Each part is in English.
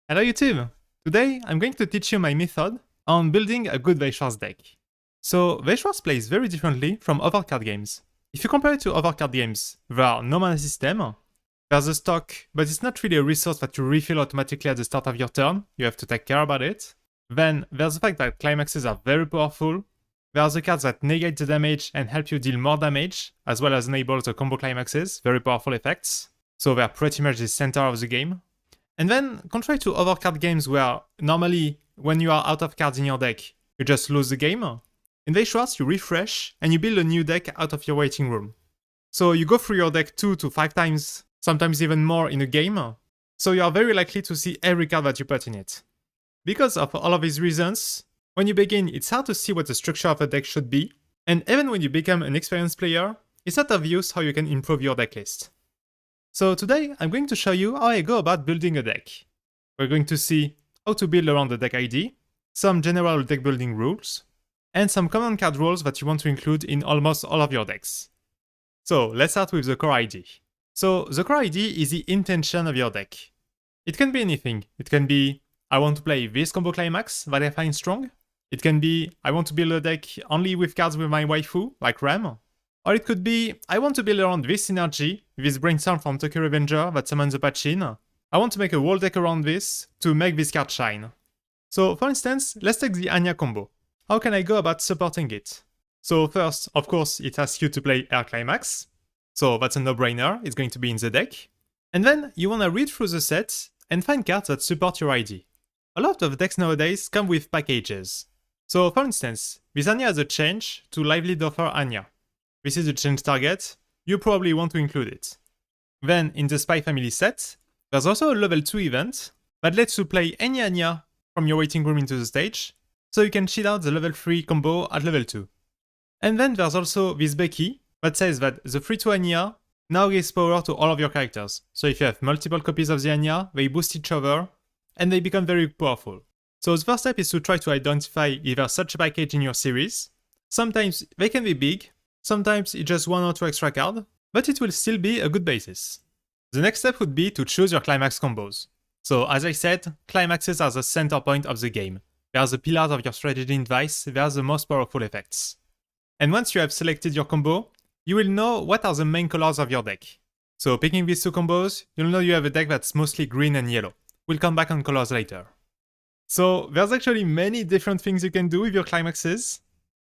Hello YouTube! Today I'm going to teach you my method on building a good Weiss Schwarz deck. So Weiss Schwarz plays very differently from other card games. If you compare it to other card games, there are no mana system, there's a stock, but it's not really a resource that you refill automatically at the start of your turn, you have to take care about it. Then there's the fact that climaxes are very powerful, there are the cards that negate the damage and help you deal more damage, as well as enable the combo climaxes, very powerful effects. So they're pretty much the center of the game. And then, contrary to other card games where normally when you are out of cards in your deck, you just lose the game, in Weiss Schwarz you refresh and you build a new deck out of your waiting room. So you go through your deck 2 to 5 times, sometimes even more in a game, so you are very likely to see every card that you put in it. Because of all of these reasons, when you begin it's hard to see what the structure of a deck should be, and even when you become an experienced player, it's not obvious how you can improve your deck list. So today I'm going to show you how I go about building a deck. We're going to see how to build around the deck ID, some general deck building rules, and some common card rules that you want to include in almost all of your decks. So let's start with the core ID. So the core ID is the intention of your deck. It can be anything. It can be, I want to play this combo climax that I find strong. It can be, I want to build a deck only with cards with my waifu, like Ram. Or it could be, I want to build around this synergy, this brainstorm from Tokyo Revenger that summons a patch in. I want to make a whole deck around this to make this card shine. So for instance, let's take the Anya combo. How can I go about supporting it? So first, of course, it asks you to play Air Climax. So that's a no-brainer, it's going to be in the deck. And then you want to read through the set and find cards that support your ID. A lot of decks nowadays come with packages. So for instance, this Anya has a change to Lively Doffer Anya. This is a change target, you probably want to include it. Then in the Spy Family set, there's also a level 2 event that lets you play any Anya from your waiting room into the stage, so you can cheat out the level 3 combo at level 2. And then there's also this Becky that says that the free to Anya now gives power to all of your characters. So if you have multiple copies of the Anya, they boost each other, and they become very powerful. So the first step is to try to identify if there's such a package in your series. Sometimes they can be big, sometimes it's just 1 or 2 extra cards, but it will still be a good basis. The next step would be to choose your climax combos. So as I said, climaxes are the center point of the game. They are the pillars of your strategy in Weiss, they are the most powerful effects. And once you have selected your combo, you will know what are the main colors of your deck. So picking these 2 combos, you'll know you have a deck that's mostly green and yellow. We'll come back on colors later. So there's actually many different things you can do with your climaxes.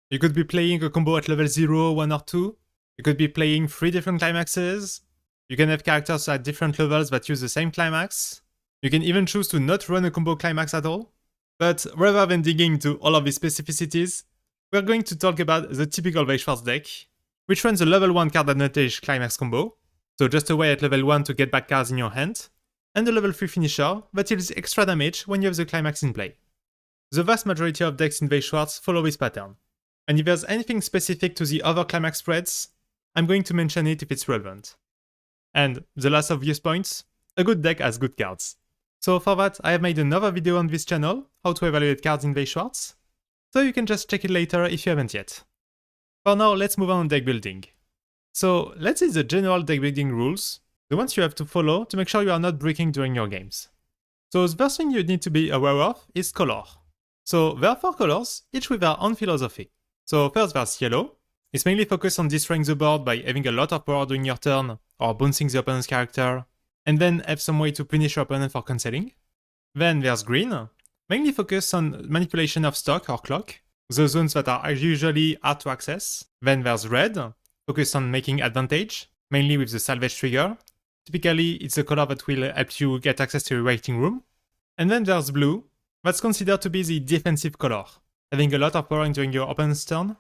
You could be playing a combo at level 0, 1 or 2. You could be playing 3 different climaxes. You can have characters at different levels that use the same climax. You can even choose to not run a combo climax at all. But rather than digging into all of these specificities, we're going to talk about the typical Weiss Schwarz deck, which runs a level 1 card advantage climax combo, so just a way at level 1 to get back cards in your hand, and a level 3 finisher that deals extra damage when you have the climax in play. The vast majority of decks in Weiss Schwarz follow this pattern. And if there's anything specific to the other climax spreads, I'm going to mention it if it's relevant. And the last obvious point, a good deck has good cards. So for that, I have made another video on this channel, how to evaluate cards in Weiss Schwarz, so you can just check it later if you haven't yet. For now, let's move on to deck building. So let's see the general deck building rules, the ones you have to follow to make sure you are not breaking during your games. So the first thing you need to be aware of is color. So there are 4 colors, each with their own philosophy. So first there's yellow. It's mainly focused on destroying the board by having a lot of power during your turn, or bouncing the opponent's character, and then have some way to punish your opponent for cancelling. Then there's green, mainly focused on manipulation of stock or clock, the zones that are usually hard to access. Then there's red, focused on making advantage, mainly with the salvage trigger. Typically it's the color that will help you get access to your waiting room. And then there's blue, that's considered to be the defensive color, having a lot of power during your opponent's turn,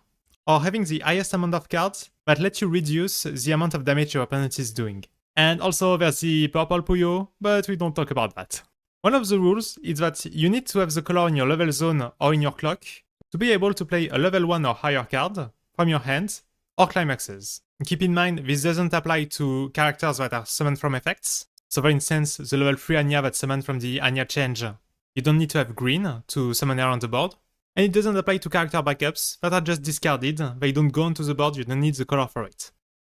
or having the highest amount of cards that let you reduce the amount of damage your opponent is doing. And also there's the purple Puyo, but we don't talk about that. One of the rules is that you need to have the color in your level zone or in your clock to be able to play a level 1 or higher card from your hand or climaxes. And keep in mind, this doesn't apply to characters that are summoned from effects. So for instance, the level 3 Anya that's summoned from the Anya change, you don't need to have green to summon her on the board. And it doesn't apply to character backups that are just discarded, they don't go onto the board, you don't need the color for it.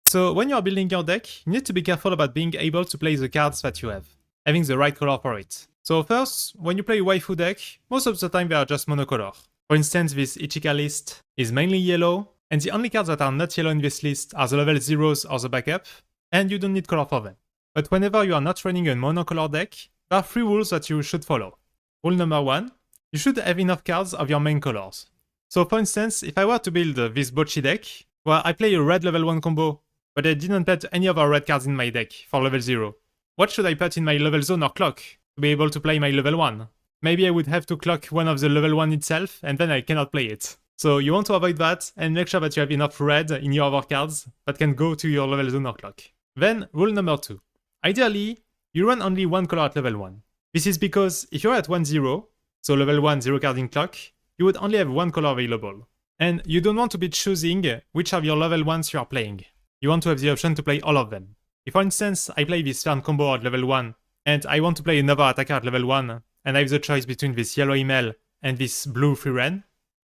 So when you are building your deck, you need to be careful about being able to play the cards that you have, having the right color for it. So first, when you play a waifu deck, most of the time they are just monocolor. For instance, this Ichika list is mainly yellow, and the only cards that are not yellow in this list are the level 0s or the backup, and you don't need color for them. But whenever you are not running a monocolor deck, there are 3 rules that you should follow. Rule number 1, you should have enough cards of your main colors. So for instance, if I were to build this Bocchi deck, where I play a red level 1 combo, but I didn't put any other red cards in my deck for level 0, what should I put in my level zone or clock to be able to play my level 1? Maybe I would have to clock one of the level 1 itself, and then I cannot play it. So you want to avoid that, and make sure that you have enough red in your other cards that can go to your level zone or clock. Then, rule number 2. Ideally, you run only one color at level 1. This is because if you're at 1-0, so level 1 0 card in clock, you would only have one color available. And you don't want to be choosing which of your level 1s you are playing. You want to have the option to play all of them. If for instance, I play this Fern combo at level 1, and I want to play another attacker at level 1, and I have the choice between this yellow email and this blue free reign,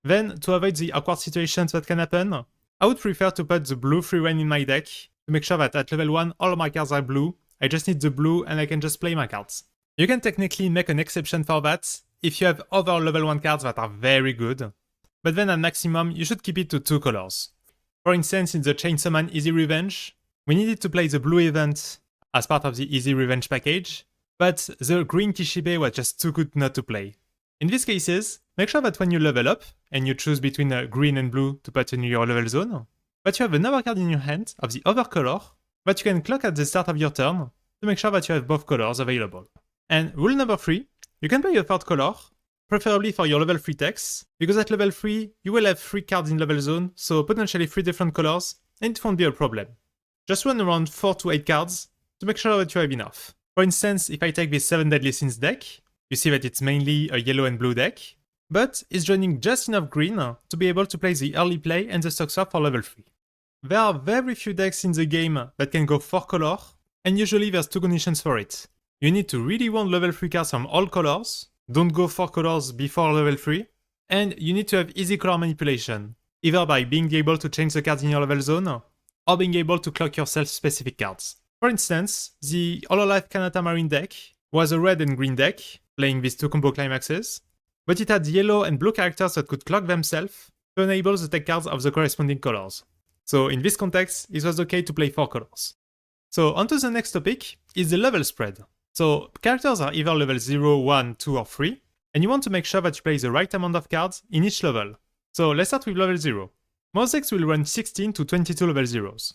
then to avoid the awkward situations that can happen, I would prefer to put the blue free reign in my deck to make sure that at level 1 all of my cards are blue, I just need the blue and I can just play my cards. You can technically make an exception for that if you have other level 1 cards that are very good, but then at maximum you should keep it to 2 colors. For instance, in the Chainsaw Man Easy Revenge, we needed to play the blue event as part of the Easy Revenge package, but the green Kishibe was just too good not to play. In these cases, make sure that when you level up, and you choose between green and blue to put in your level zone, that you have another card in your hand of the other color that you can clock at the start of your turn to make sure that you have both colors available. And rule number 3, you can play a third color, preferably for your level 3 decks, because at level 3 you will have 3 cards in level zone, so potentially 3 different colors, and it won't be a problem. Just run around 4 to 8 cards to make sure that you have enough. For instance, if I take this 7 Deadly Sins deck, you see that it's mainly a yellow and blue deck, but it's joining just enough green to be able to play the early play and the stock swap for level 3. There are very few decks in the game that can go 4 color, and usually there's 2 conditions for it. You need to really want level 3 cards from all colors, don't go 4 colors before level 3, and you need to have easy color manipulation, either by being able to change the cards in your level zone, or being able to clock yourself specific cards. For instance, the Hololive Kanata Marine deck was a red and green deck, playing these 2 combo climaxes, but it had yellow and blue characters that could clock themselves to enable the tech cards of the corresponding colors. So in this context, it was okay to play 4 colors. So onto the next topic is the level spread. So characters are either level 0, 1, 2 or 3, and you want to make sure that you play the right amount of cards in each level. So let's start with level 0. Most decks will run 16 to 22 level 0s.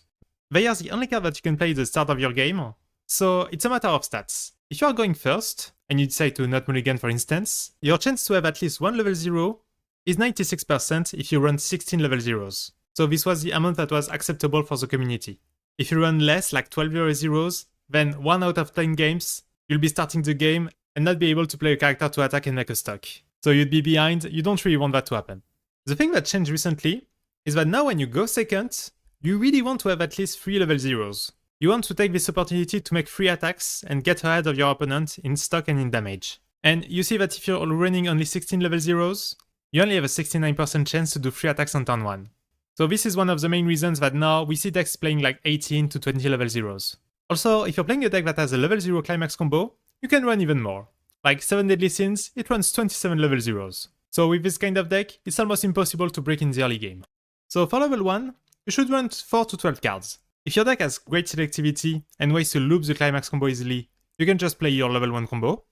They are the only card that you can play at the start of your game, so it's a matter of stats. If you are going first, and you decide to not mulligan for instance, your chance to have at least 1 level 0 is 96% if you run 16 level 0s. So this was the amount that was acceptable for the community. If you run less, like 12 level 0s, then 1 out of 10 games, you'll be starting the game and not be able to play a character to attack and make a stock. So you'd be behind, you don't really want that to happen. The thing that changed recently is that now when you go second, you really want to have at least 3 level 0s. You want to take this opportunity to make 3 attacks and get ahead of your opponent in stock and in damage. And you see that if you're running only 16 level 0s, you only have a 69% chance to do 3 attacks on turn 1. So this is one of the main reasons that now we see decks playing like 18 to 20 level 0s. Also, if you're playing a deck that has a level 0 climax combo, you can run even more. Like 7 Deadly Sins, it runs 27 level 0s. So with this kind of deck, it's almost impossible to break in the early game. So for level 1, you should run 4 to 12 cards. If your deck has great selectivity and ways to loop the climax combo easily, you can just play your level 1 combo.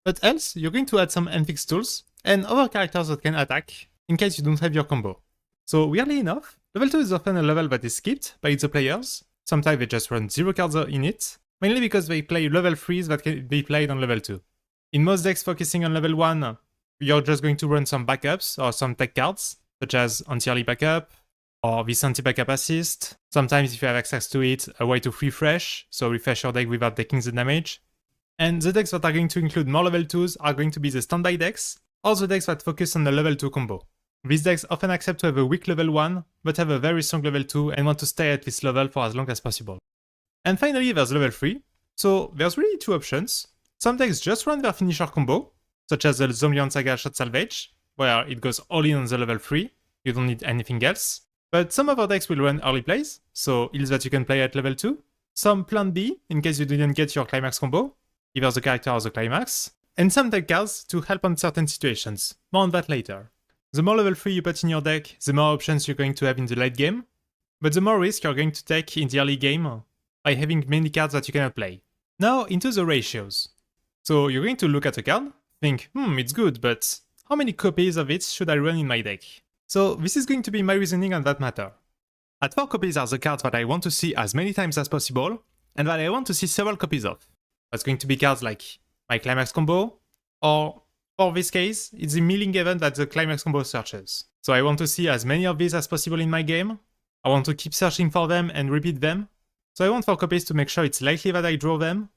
But else, you're going to add some Enfix tools and other characters that can attack in case you don't have your combo. So weirdly enough, level 2 is often a level that is skipped by the players. Sometimes they just run 0 cards in it, mainly because they play level 3s that can be played on level 2. In most decks focusing on level 1, you're just going to run some backups or some tech cards, such as anti-early backup, or this anti-backup assist. Sometimes if you have access to it, a way to refresh, so refresh your deck without taking the damage. And the decks that are going to include more level 2s are going to be the standby decks, or the decks that focus on the level 2 combo. These decks often accept to have a weak level 1, but have a very strong level 2 and want to stay at this level for as long as possible. And finally there's level 3, so there's really 2 options. Some decks just run their finisher combo, such as the Zombie Saga Shot Salvage, where it goes all in on the level 3, you don't need anything else. But some other decks will run early plays, so heals that you can play at level 2. Some plan B, in case you didn't get your climax combo, either the character or the climax. and some deck cards to help on certain situations. More on that later. The more level 3 you put in your deck, the more options you're going to have in the late game, but the more risk you're going to take in the early game by having many cards that you cannot play. Now into the ratios. So you're going to look at a card, think, it's good, but how many copies of it should I run in my deck? So this is going to be my reasoning on that matter. At 4 copies are the cards that I want to see as many times as possible, and that I want to see several copies of. That's going to be cards like my Climax combo, or for this case, it's the milling event that the Climax combo searches. So I want to see as many of these as possible in my game. I want to keep searching for them and repeat them. So I want 4 copies to make sure it's likely that I draw them,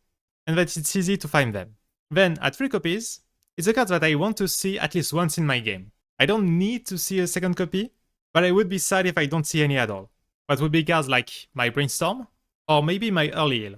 and that it's easy to find them. Then, at 3 copies, it's the cards that I want to see at least once in my game. I don't need to see a second copy, but I would be sad if I don't see any at all. That would be cards like my Brainstorm, or maybe my Early Heal.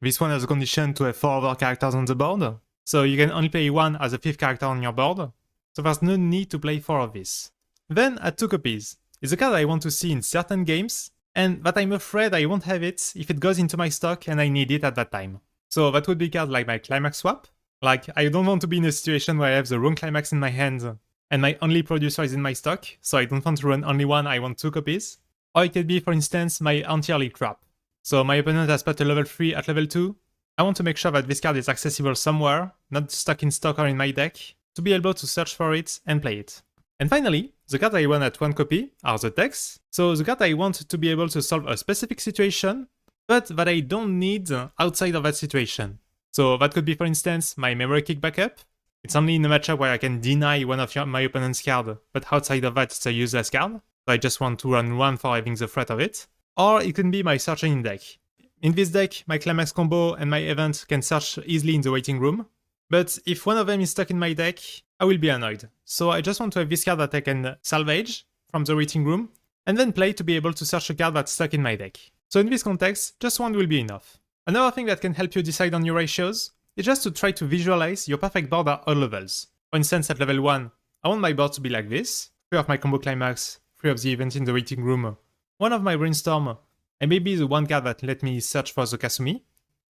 This one has a condition to have 4 other characters on the board, so you can only play 1 as a 5th character on your board, so there's no need to play 4 of these. Then, at 2 copies, it's a card I want to see in certain games, and that I'm afraid I won't have it if it goes into my stock and I need it at that time. So that would be cards like my Climax Swap. Like, I don't want to be in a situation where I have the wrong Climax in my hand, and my only producer is in my stock, so I don't want to run only 1, I want 2 copies. Or it could be, for instance, my anti-early trap. So my opponent has put a level 3 at level 2. I want to make sure that this card is accessible somewhere, not stuck in stock or in my deck, to be able to search for it and play it. And finally, the cards I want at 1 copy are the decks. So the card I want to be able to solve a specific situation, but that I don't need outside of that situation. So that could be, for instance, my Memory Kick backup. It's only in a matchup where I can deny one of my opponent's cards, but outside of that it's a useless card. So I just want to run 1 for having the threat of it. Or it can be my Search Engine deck. In this deck, my Climax combo and my event can search easily in the waiting room, but if one of them is stuck in my deck, I will be annoyed. So I just want to have this card that I can salvage from the waiting room, and then play to be able to search a card that's stuck in my deck. So in this context, just 1 will be enough. Another thing that can help you decide on your ratios is just to try to visualize your perfect board at all levels. For instance, at level 1, I want my board to be like this: 3 of my combo Climax, 3 of the event in the waiting room, 1 of my Brainstorm, and maybe the 1 card that let me search for the Kasumi.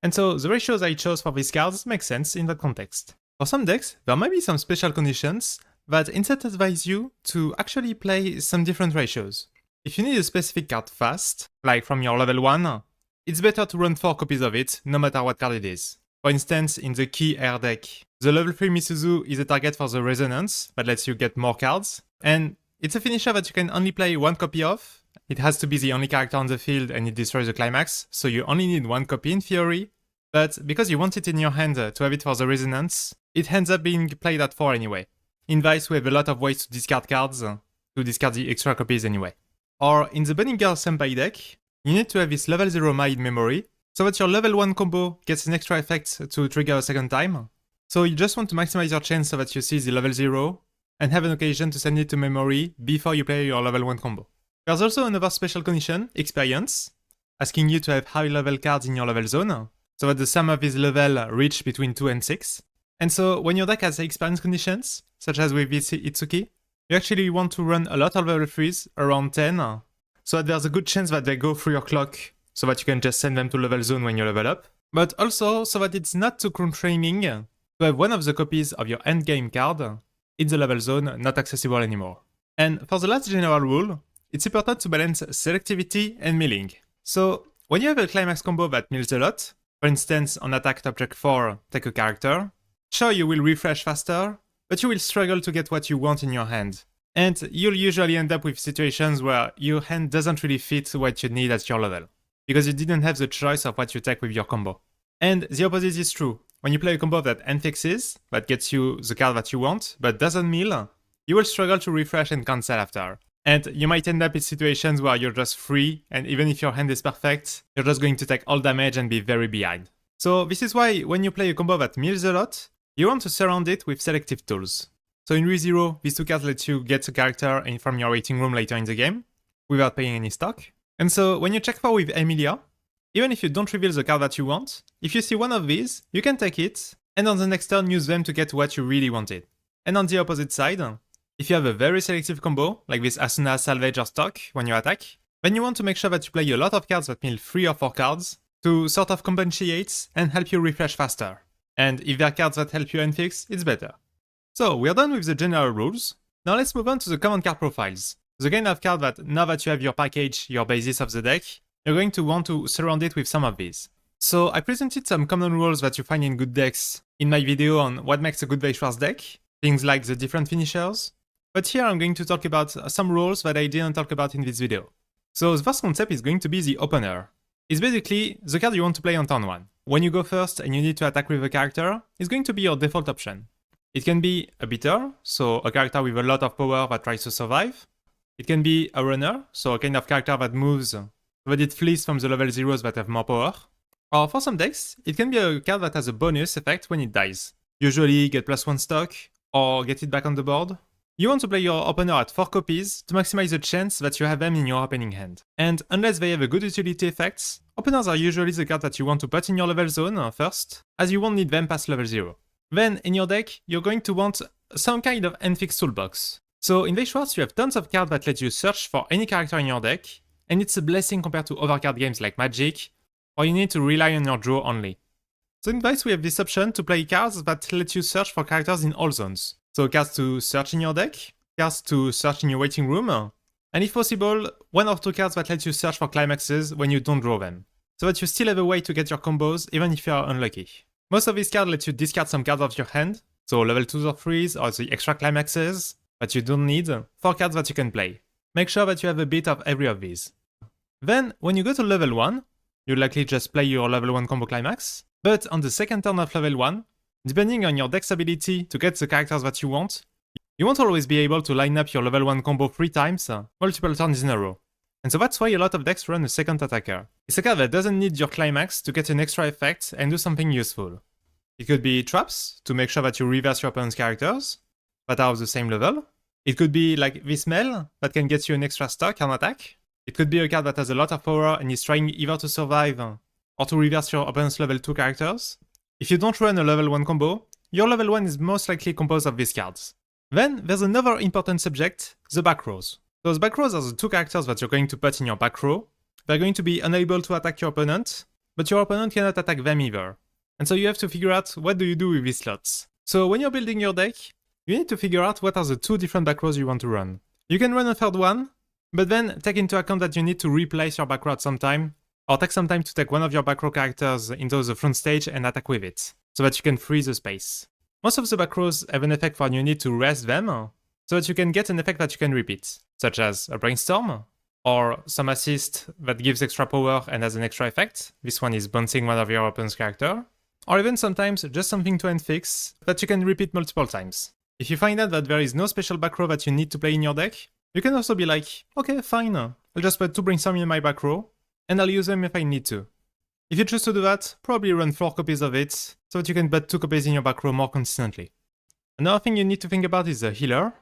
And so the ratios I chose for these cards make sense in that context. For some decks, there might be some special conditions that incentivize you to actually play some different ratios. If you need a specific card fast, like from your level 1, it's better to run 4 copies of it, no matter what card it is. For instance, in the Key Air deck, the level 3 Misuzu is a target for the Resonance, that lets you get more cards, and it's a finisher that you can only play 1 copy of. It has to be the only character on the field and it destroys the Climax, so you only need 1 copy in theory, but because you want it in your hand to have it for the Resonance, it ends up being played at 4 anyway. In Weiss we have a lot of ways to discard cards, to discard the extra copies anyway. Or in the Burning Girl Senpai deck, you need to have this level 0 Mai in memory, so that your level 1 combo gets an extra effect to trigger a second time. So you just want to maximize your chance so that you see the level 0, and have an occasion to send it to memory before you play your level 1 combo. There's also another special condition, Experience, asking you to have high level cards in your level zone, so that the sum of this level reach between 2 and 6. And so when your deck has experience conditions, such as with this Itsuki, you actually want to run a lot of level 3s, around 10, so that there's a good chance that they go through your clock, so that you can just send them to level zone when you level up, but also so that it's not too constraining to have one of the copies of your endgame card in the level zone not accessible anymore. And for the last general rule, it's important to balance selectivity and milling. So when you have a Climax combo that mills a lot, for instance on attack object 4, take a character, sure you will refresh faster, but you will struggle to get what you want in your hand. And you'll usually end up with situations where your hand doesn't really fit what you need at your level, because you didn't have the choice of what you take with your combo. And the opposite is true. When you play a combo that end fixes, that gets you the card that you want, but doesn't mill, you will struggle to refresh and cancel after. And you might end up in situations where you're just free, and even if your hand is perfect, you're just going to take all damage and be very behind. So this is why when you play a combo that mills a lot, you want to surround it with selective tools. So in ReZero, these 2 cards let you get a character in from your waiting room later in the game, without paying any stock. And so when you check for with Emilia, even if you don't reveal the card that you want, if you see one of these, you can take it, and on the next turn use them to get what you really wanted. And on the opposite side, if you have a very selective combo, like this Asuna, Salvage or Stock when you attack, then you want to make sure that you play a lot of cards that mill 3 or 4 cards to sort of compensate and help you refresh faster. And if there are cards that help you unfix, it's better. So we are done with the general rules. Now let's move on to the common card profiles. The kind of card that now that you have your package, your basis of the deck, you're going to want to surround it with some of these. So I presented some common rules that you find in good decks in my video on what makes a good Weiss Schwarz deck, things like the different finishers. But here I'm going to talk about some rules that I didn't talk about in this video. So the first concept is going to be the opener. It's basically the card you want to play on turn 1. When you go first and you need to attack with a character, it's going to be your default option. It can be a beater, so a character with a lot of power that tries to survive. It can be a runner, so a kind of character that moves, but it flees from the level 0s that have more power. Or for some decks, it can be a card that has a bonus effect when it dies. Usually get +1 stock, or get it back on the board. You want to play your opener at 4 copies to maximize the chance that you have them in your opening hand. And unless they have a good utility effects, openers are usually the card that you want to put in your level zone first, as you won't need them past level 0. Then, in your deck, you're going to want some kind of unfixed toolbox. So in Weiss Schwarz, you have tons of cards that let you search for any character in your deck, and it's a blessing compared to other card games like Magic, or you need to rely on your draw only. So in Weiss, we have this option to play cards that let you search for characters in all zones. So cards to search in your deck, cards to search in your waiting room, and if possible, 1 or 2 cards that let you search for climaxes when you don't draw them. So that you still have a way to get your combos even if you are unlucky. Most of these cards let you discard some cards of your hand, so level 2s or 3s or the extra climaxes that you don't need, 4 cards that you can play. Make sure that you have a bit of every of these. Then, when you go to level 1, you'll likely just play your level 1 combo climax, but on the second turn of level 1, depending on your deck's ability to get the characters that you won't always be able to line up your level 1 combo 3 times, multiple turns in a row. And so that's why a lot of decks run a second attacker. It's a card that doesn't need your climax to get an extra effect and do something useful. It could be traps, to make sure that you reverse your opponent's characters, that are of the same level. It could be like this Mel, that can get you an extra stock on attack. It could be a card that has a lot of power and is trying either to survive, or to reverse your opponent's level 2 characters. If you don't run a level 1 combo, your level 1 is most likely composed of these cards. Then there's another important subject, the back rows. Those back rows are the 2 characters that you're going to put in your back row. They're going to be unable to attack your opponent, but your opponent cannot attack them either. And so you have to figure out what do you do with these slots. So when you're building your deck, you need to figure out what are the 2 different back rows you want to run. You can run a third one, but then take into account that you need to replace your back row at some time, or take some time to take one of your back row characters into the front stage and attack with it, so that you can free the space. Most of the back rows have an effect when you need to rest them, so that you can get an effect that you can repeat, such as a brainstorm, or some assist that gives extra power and has an extra effect. This one is bouncing one of your opponent's character. Or even sometimes just something to end fix that you can repeat multiple times. If you find out that there is no special back row that you need to play in your deck, you can also be like, okay, fine, I'll just put 2 brainstorm in my back row, and I'll use them if I need to. If you choose to do that, probably run 4 copies of it, so that you can put 2 copies in your back row more consistently. Another thing you need to think about is the healer,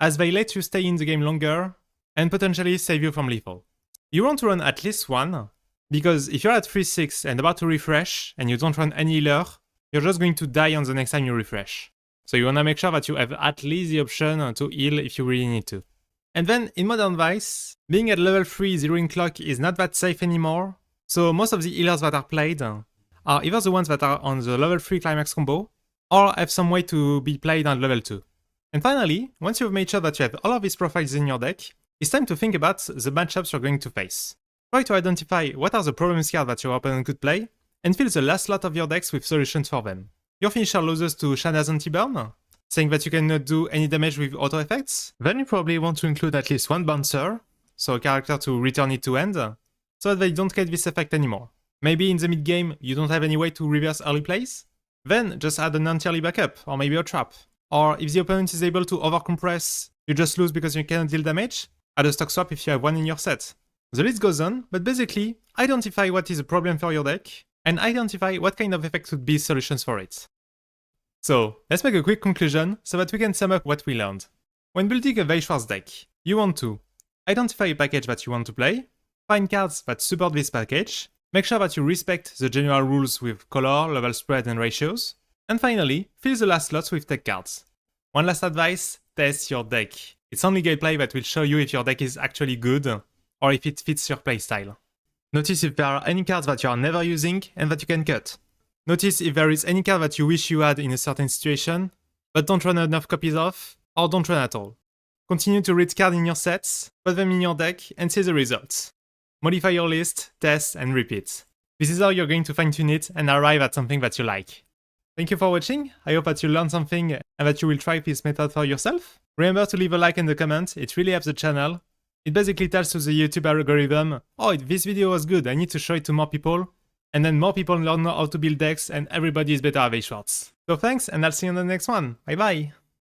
as they let you stay in the game longer, and potentially save you from lethal. You want to run at least 1, because if you're at 3-6 and about to refresh, and you don't run any healer, you're just going to die on the next time you refresh. So you wanna make sure that you have at least the option to heal if you really need to. And then, in Modern Weiss, being at level 3 zeroing clock is not that safe anymore, so most of the healers that are played are either the ones that are on the level 3 climax combo, or have some way to be played on level 2. And finally, once you've made sure that you have all of these profiles in your deck, it's time to think about the matchups you're going to face. Try to identify what are the problem cards that your opponent could play, and fill the last slot of your decks with solutions for them. Your finisher loses to Shana's anti-burn, saying that you cannot do any damage with auto effects. Then you probably want to include at least 1 bouncer, so a character to return it to end, so that they don't get this effect anymore. Maybe in the mid game you don't have any way to reverse early plays? Then just add an anti-early backup, or maybe a trap. Or if the opponent is able to overcompress, you just lose because you cannot deal damage? Add a stock swap if you have one in your set. The list goes on, but basically, identify what is a problem for your deck, and identify what kind of effect would be solutions for it. So, let's make a quick conclusion so that we can sum up what we learned. When building a Weiss Schwarz deck, you want to identify a package that you want to play, find cards that support this package, make sure that you respect the general rules with color, level spread and ratios, and finally, fill the last slots with tech cards. One last advice, test your deck. It's only gameplay that will show you if your deck is actually good, or if it fits your playstyle. Notice if there are any cards that you are never using and that you can cut. Notice if there is any card that you wish you had in a certain situation, but don't run enough copies of, or don't run at all. Continue to read cards in your sets, put them in your deck, and see the results. Modify your list, test, and repeat. This is how you're going to fine-tune it and arrive at something that you like. Thank you for watching, I hope that you learned something and that you will try this method for yourself. Remember to leave a like and a comment, it really helps the channel. It basically tells to the YouTube algorithm, oh, this video was good, I need to show it to more people. And then more people learn how to build decks and everybody is better at Weiss Schwarz. So thanks, and I'll see you on the next one. Bye bye!